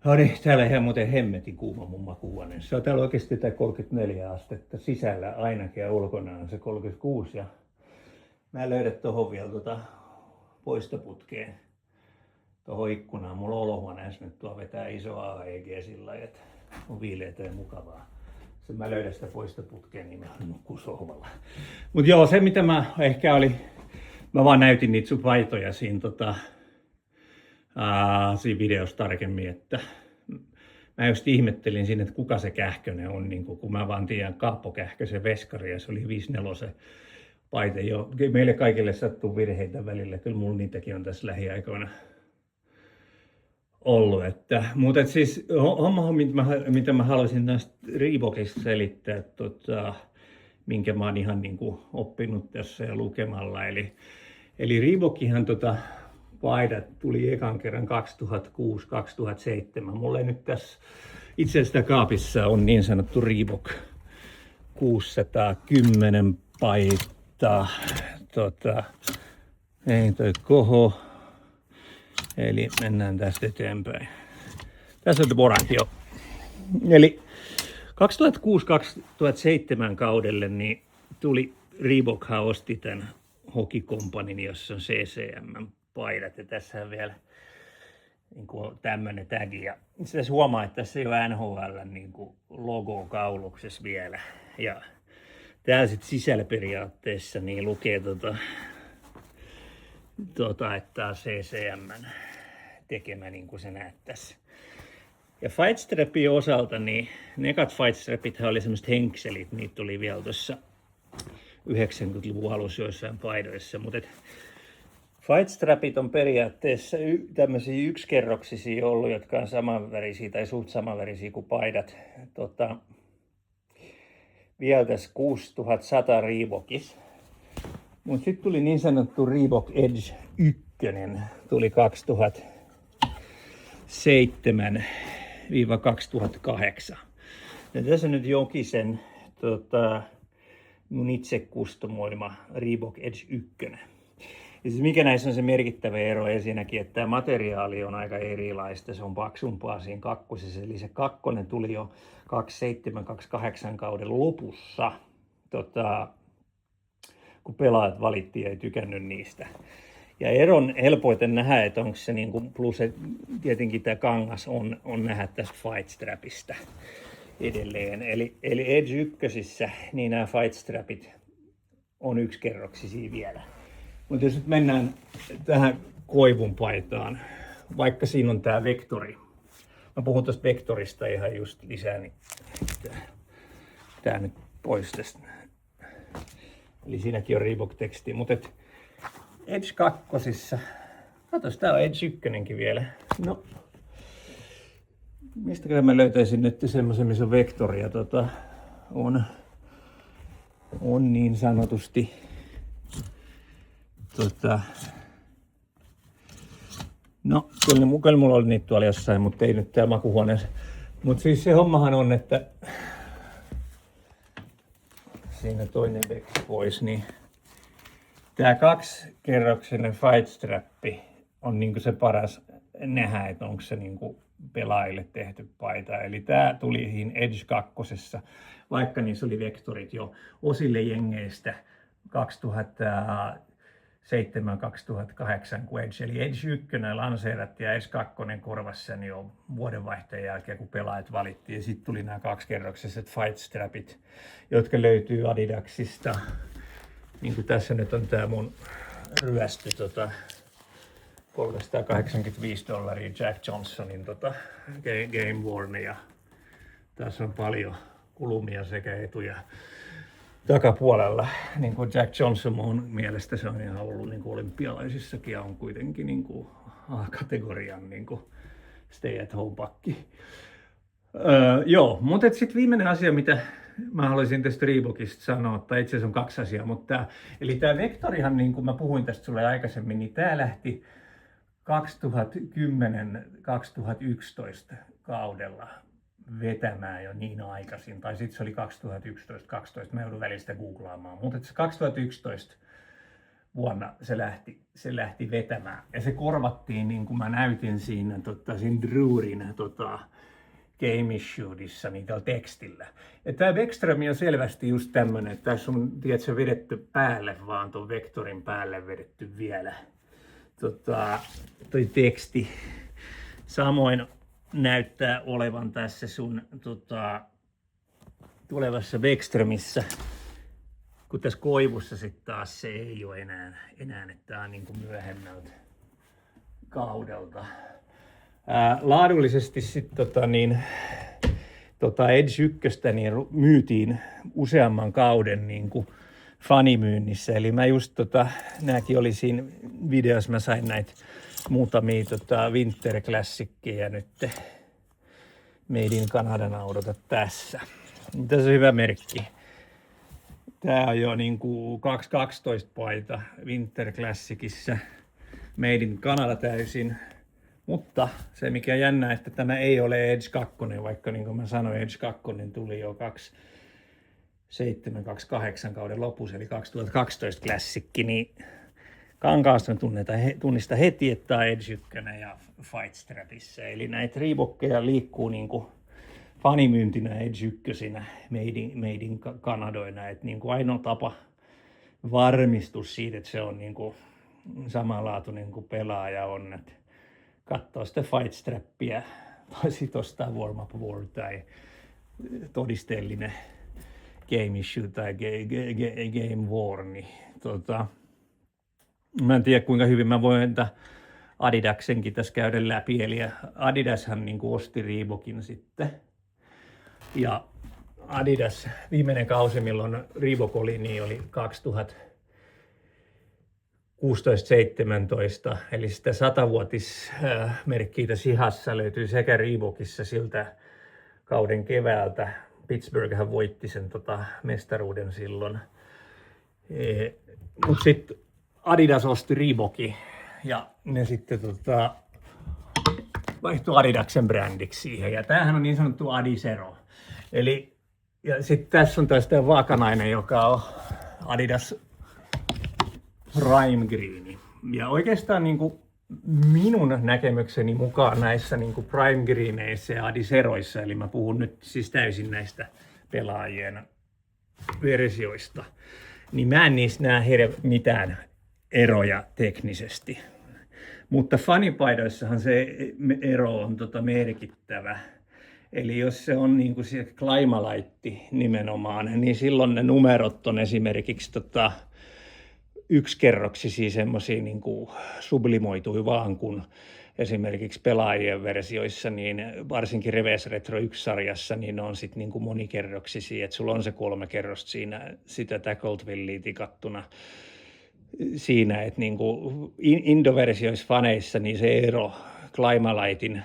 No niin, täällä ihan muuten hemmetin kuuma mun makuuhuoneessa. Se on täällä oikeasti tää 34 astetta sisällä ainakin ja ulkona on se 36. Ja mä löydän tohon vielä poistoputkeen tohon ikkunaan. Mulla on olohuoneessa nyt tuo vetää iso AEG sillä lailla, että on viileetä ja mukavaa. Se mä löydän sitä poistoputkeen, niin mä nukkuu sohvalla. Mut joo, se mitä mä ehkä oli, mä vaan näytin niitä sun paitoja siinä siinä videossa tarkemmin, että mä just ihmettelin siinä, että kuka se Kähkönen on, niin kun mä vaan tiedän Kaapo Kähkösen veskari ja se oli 54 paite jo. Meille kaikille sattuu virheitä välillä, kyllä mulla niitäkin on tässä lähiaikoina ollut. Mutta siis homma, mitä mä haluaisin näistä Reebokista selittää, minkä mä oon ihan niin kuin oppinut tässä ja lukemalla. Eli Reebokihan paidat tuli ekan kerran 2006-2007. Mulla ei nyt tässä itse asiassa kaapissa on niin sanottu Reebok 610 paita. Ei toi koho. Eli mennään tästä eteenpäin. Tässä on warranty jo. Eli 2006-2007 kaudelle niin tuli Reebokhan osti tämän Hockey Companyn, jossa on CCM-paidat. Ja tässä on vielä niin kuin tämmöinen tagi. Ja tässä huomaa, että tässä ei ole NHL niin kuin logo kauluksessa vielä. Ja täällä sitten sisällä periaatteessa niin lukee että CCM:n tekemä, niin kuin se näet tässä. Ja Fightstrapin osalta, niin ne ekat Fightstrapithan oli semmoiset henkselit, niitä tuli vielä tuossa 90-luvun alussa joissain paidoissa, mutta Fightstrapit on periaatteessa tämmöisiä yksikerroksisia ollut, jotka on samanvärisiä tai suht samanvärisiä kuin paidat. Vielä tässä 6100 Reebokissa. Mutta sitten tuli niin sanottu Reebok Edge 1, tuli 2007-2008. Ja tässä on nyt Jokisen mun itse kustomoima Reebok Edge 1. Ja siis mikä näissä on se merkittävä ero ensinnäkin, että tämä materiaali on aika erilaista, se on paksumpaa siinä kakkosessa. Eli se kakkonen tuli jo 27-28 kauden lopussa, kun pelaajat valittiin ja ei tykännyt niistä. Ja eron helpoiten nähdä, että onko se niin kuin, plus tietenkin tämä kangas on nähdä tästä Fightstrapista edelleen. Eli Edge 1, niin nämä Fightstrapit on yksikerroksisia vielä. Mutta jos nyt mennään tähän koivun paitaan, vaikka siinä on tämä vektori. Mä puhun tuosta vektorista ihan just lisää, niin tää nyt pois tästä. Eli siinäkin on Reebok-teksti, mutta Edge 2, katos, tää on Edge 1 vielä. No, mistäkään mä löytäisin nyt semmoisen, missä on vektoria, on niin sanotusti, no, kyllä mulla oli niitä tuolla jossain, mutta ei nyt täällä makuuhuoneessa. Mutta siis se hommahan on, että siinä toinen vekki pois, niin tää kaksikerroksinen Fightstrappi on niinku se paras nähdä, että onko se niinku pelaajille tehty paita. Eli tää tuli siinä Edge 2, vaikka niissä oli vektorit jo osille jengeistä 2007-2008, kun Edge, eli Edge 1 lanseerattiin ja Edge 2 korvassa niin jo vuodenvaihteen jälkeen, kun pelaajat valittiin. Ja sitten tuli nämä kaksikerroksiset Fightstrapit, jotka löytyy Adidasista. Niin kuin tässä nyt on tämä mun ryöstö, $385 Jack Johnsonin Game Worn, ja tässä on paljon kulumia sekä etuja takapuolella. Niin kuin Jack Johnson mun mielestä se on ihan ollut niin kuin olympialaisissakin ja on kuitenkin niin kuin A-kategorian niin kuin stay at home pakki. Joo, mutta sitten viimeinen asia, mitä mä haluaisin tästä Reebokista sanoa, tai itse asiassa on kaksi asiaa, mutta eli tämä vektorihan, niin kuin mä puhuin tästä sulle aikaisemmin, niin tämä lähti 2010-2011 kaudella vetämään jo niin aikaisin, tai sitten se oli 2011-2012, mä joudun välistä googlaamaan, mutta se 2011 vuonna se lähti vetämään. Ja se korvattiin, niin kuin mä näytin siinä Drurin Game Issuedissa niin tällä tekstillä. Ja tämä Vectrum on selvästi just tämmönen, että tässä on, tiedätkö, vedetty päälle, vaan tuon vektorin päälle vedetty vielä toi teksti. Samoin näyttää olevan tässä sun tulevassa Vectrumissa, kun tässä koivussa sitten taas se ei ole enää että tää on niin kuin myöhemmältä kaudelta. Laadullisesti sitten Edge 1 niin myytiin useamman kauden niin kuin fanimyynnissä. Eli mä just nääkin oli siinä videossa, mä sain näitä muutamia Winter Classickeja nyt Made in Canada naudata tässä. Tässä on hyvä merkki. Tää on jo niinku 212 paita Winter Classicissa Made in Canada täysin. Mutta se mikä jännä, että tämä ei ole Edge 2, vaikka niin kuin mä sanoin, Edge 2 tuli jo 27-28 kauden lopussa, eli 2012 klassikki, niin kankaasta tunnista heti, että on Edge 1 ja Fight Strapissa. Eli näitä Reebokkeja liikkuu niin kuin fanimyyntinä Edge 1 Made in Canadoina, että niin kuin ainoa tapa varmistus siitä, että se on niin kuin samanlaatuinen kuin pelaaja on, että katsoo sitä Fight Strappia tai sitten ostaa Warm Up War tai todisteellinen Game Issue tai Game War, niin mä en tiedä kuinka hyvin mä voin Adidaksenkin tässä käydä läpi, eli Adidashan niin kuin osti Reebokin sitten, ja Adidas viimeinen kausi milloin Reebok oli, niin oli 2016-17, eli sitä 100-vuotismerkkiä tässä hihassa löytyy sekä Reebokissa siltä kauden keväältä. Pittsburghhän voitti sen mestaruuden silloin. Mutta sitten Adidas osti Reebokin ja ne sitten vaihtoi Adidaksen brändiksi siihen. Ja tämähän on niin sanottu Adizero. Eli ja sitten tässä on taas tämä vaakanainen, joka on Adidas Prime Green. Ja oikeastaan niin kuin minun näkemykseni mukaan näissä niin kuin Prime Greeneissä ja Adizeroissa, eli mä puhun nyt siis täysin näistä pelaajien versioista, niin mä en niissä näe mitään eroja teknisesti. Mutta fanipaidoissahan se ero on merkittävä. Eli jos se on niin kuin se Climalite nimenomaan, niin silloin ne numerot on esimerkiksi yksikerroksisia semmoisia niin kuin sublimoitui vaan, kun esimerkiksi pelaajien versioissa, niin varsinkin Reverse Retro 1-sarjassa, niin ne on sitten niin kuin monikerroksisia, että sulla on se 3 kerrosta siinä sitä Tackled-villiä tikattuna siinä, että niin kuin Indo-versioissa faneissa, niin se ero Climalitein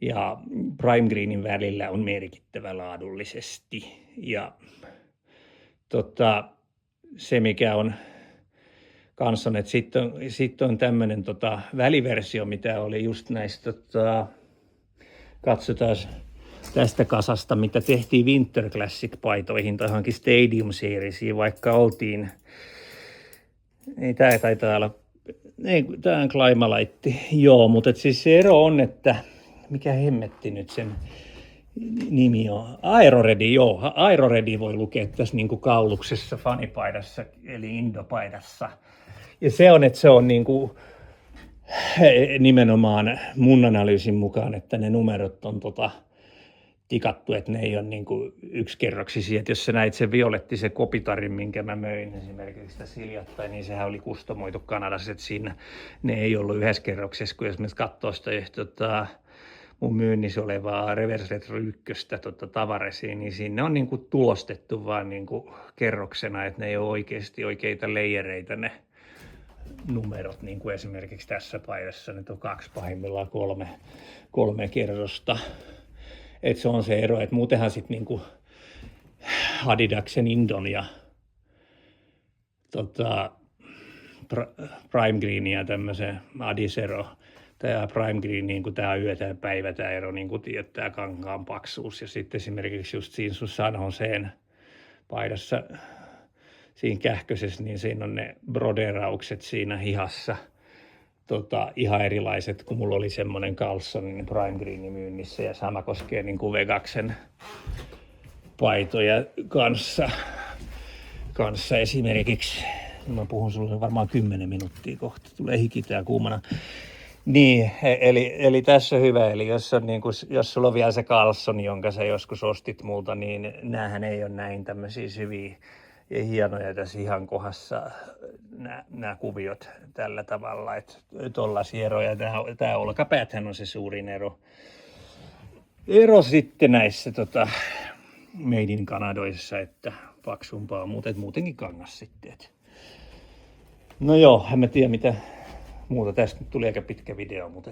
ja Prime Greenin välillä on merkittävä laadullisesti. Ja se mikä on kanssa, että sitten on tämmöinen väliversio, mitä oli just näistä, katsotaan tästä kasasta, mitä tehtiin Winter Classic-paitoihin tai johonkin Stadium Seriesiin, vaikka oltiin, ei tämä taitaa olla, ei, tämä on Climalite, joo, mutta siis se ero on, että mikä hemmetti nyt sen nimi on, Aeroready, joo, Aeroready voi lukea tässä niin kuin kauluksessa, fanipaidassa, eli Indopaidassa. Ja se on, että se on niin kuin nimenomaan mun analyysin mukaan, että ne numerot on tikattu, että ne ei ole niin kuin yksikerroksisia. Että jos sä näit sen violettisen kopitarin, minkä mä möin esimerkiksi tässä hiljattain, niin sehän oli kustomoitu Kanadassa, että siinä ne ei ollut yhdessä kerroksessa, kun jos me katsoo sitä mun myynnissä olevaa Reverse Retro 1 tavaresiin, niin sinne on niin kuin tulostettu vaan niin kuin kerroksena, että ne ei ole oikeasti oikeita leijereitä ne numerot, niin kuin esimerkiksi tässä paidassa nyt on 2, pahimmillaan 3 kerrosta. Että se on se ero, että muutenhan sitten niinku Adidaksen Indon ja Prime Green ja tämmöisen Adizero, tämä Prime Green, niin kuin tämä yö ja päivä, tämä ero, niin kuin tiedät, tämä kankaan paksuus. Ja sitten esimerkiksi just siinä sun San Joseen paidassa siinä kähköisessä, niin siinä on ne broderaukset siinä hihassa. Ihan erilaiset, kun mulla oli semmoinen Carlsonin Prime Green myynnissä, ja sama koskee niin kuin Vegaksen paitoja kanssa esimerkiksi. Mä puhun sulle varmaan 10 minuuttia kohta, tulee hikitää kuumana. Niin, eli tässä on hyvä, eli jos sulla on vielä se Carlson, jonka sä joskus ostit multa, niin näähän ei ole näin tämmöisiä hyviä ja hienoja tässä ihan kohdassa nämä kuviot tällä tavalla, että tollaisia eroja. Tämä olkapääthän on se suurin ero sitten näissä Made in Canadoissa, että paksumpaa, mutta muutenkin kangas sitten. No joo, en mä tiedä mitä muuta. Tästä tuli aika pitkä video, mutta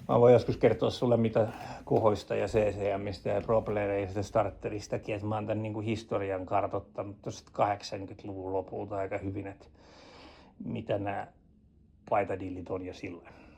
mä voin joskus kertoa sulle mitä kuhoista ja CCMistä ja propellereista ja starteristakin, että mä oon tämän niin kuin historian kartoittanut tuosta 80-luvun lopulta aika hyvin, että mitä nämä paitadillit on jo silloin.